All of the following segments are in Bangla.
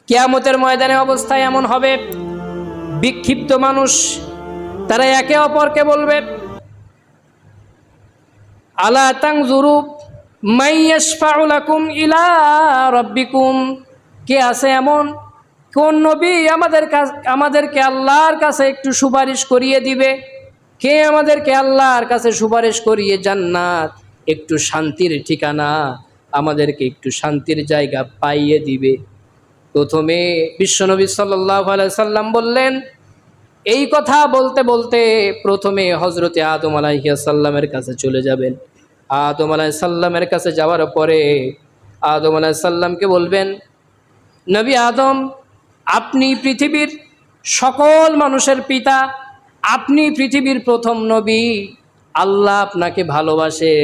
কিয়ামতের ময়দানে অবস্থা এমন হবে, বিক্ষিপ্ত মানুষ তারা একে অপরকে বলবে, আলা তানজুরু মাইয়াশফাউ লাকুম ইলা রাব্বিকুম, কে আছে এমন, কোন নবী আমাদেরকে আল্লাহর কাছে একটু সুপারিশ করিয়ে দিবে? কে আমাদেরকে আল্লাহর কাছে সুপারিশ করিয়ে জান্নাত, একটু শান্তির ঠিকানা, আমাদেরকে একটু শান্তির জায়গা পাইয়ে দিবে? প্রথমে বিশ্বনবী সাল্লাল্লাহু আলাইহি সাল্লাম বললেন, এই কথা বলতে বলতে প্রথমে হযরতে আদম আলাইহিস সালামের কাছে চলে যাবেন। আদম আলাইহিস সালামের কাছে যাওয়ার পরে আদম আলাইহিস সালামকে বলবেন, নবী আদম, আপনি পৃথিবীর সকল মানুষের পিতা, আপনি পৃথিবীর প্রথম নবী, আল্লাহ আপনাকে ভালোবাসে,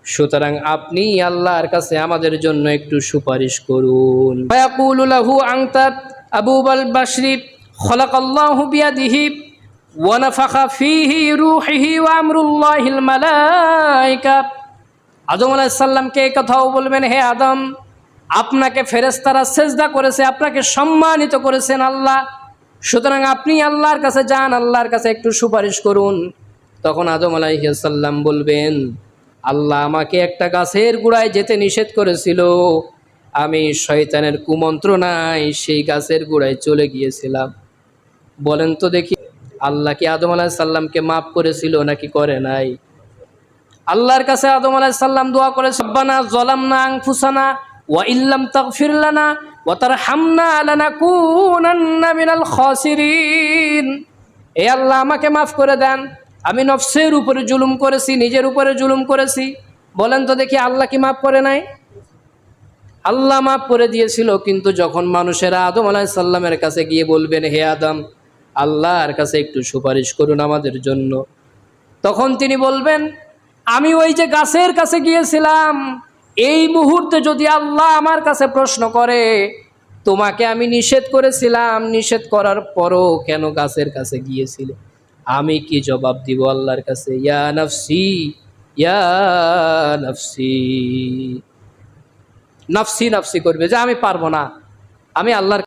সুতরাং আপনি আল্লাহর কাছে আমাদের জন্য একটু সুপারিশ করুন। ফায়াকুলু লাহু আনতা আবুল বাশরি খলাকাল্লাহু বিয়াদিহি ওয়া নাফাখা ফীহি রূহিহি ওয়া আমরুল্লাহিল মালায়েকা। আদম আলাইহিস সালামকে এই কথাও বলবেন, হে আদম, আপনাকে ফেরেশতারা সেজদা করেছে, আপনাকে সম্মানিত করেছেন আল্লাহ, সুতরাং আপনি আল্লাহর কাছে যান, আল্লাহর কাছে একটু সুপারিশ করুন। তখন আদম আলাইহিস সালাম বলবেন, আল্লাহ আমাকে একটা গাছের গোড়ায় যেতে নিষেধ করেছিল, আমি শয়তানের কুমন্ত্রণায় সেই গাছের গোড়ায় চলে গিয়েছিলাম। বলেন তো দেখি, আল্লাহ কি আদম আলাইহিস সালামকে মাফ করেছিল নাকি করে নাই? আল্লাহর কাছে আদম আলাইহিস সালাম দোয়া করে, রব্বানা যালামনা আনফুসানা ওয়া ইল্লাম তাগফির লানা ওয়া তারহামনা লানাকুনান্না মিনাল খাসিরিন। এ আল্লাহ, আমাকে মাফ করে দেন, আমি নফসের উপরে জুলুম করেছি, নিজের উপরে জুলুম করেছি। বলেন তো দেখি, আল্লাহ কি মাফ করে নাই? আল্লাহ মাফ করে দিয়েছিল, কিন্তু যখন মানুষেরা আদম আলাইহিস সালামের কাছে গিয়ে বলবেন, হে আদম, আল্লাহর কাছে একটু সুপারিশ করুন আমাদের জন্য, তখন তিনি বলবেন, আমি ওই যে গাছের কাছে গিয়েছিলাম, এই মুহূর্তে যদি আল্লাহ আমার কাছে প্রশ্ন করে, তোমাকে আমি নিষেধ করেছিলাম, নিষেধ করার পরও কেন গাছের কাছে গিয়েছিলে, আমি কি জবাব দিব আল্লাহর কাছে? ইয়া নফসি ইয়া নফসি, নফসি নফসি করবে যে আমি পারবো না, আমি আল্লাহর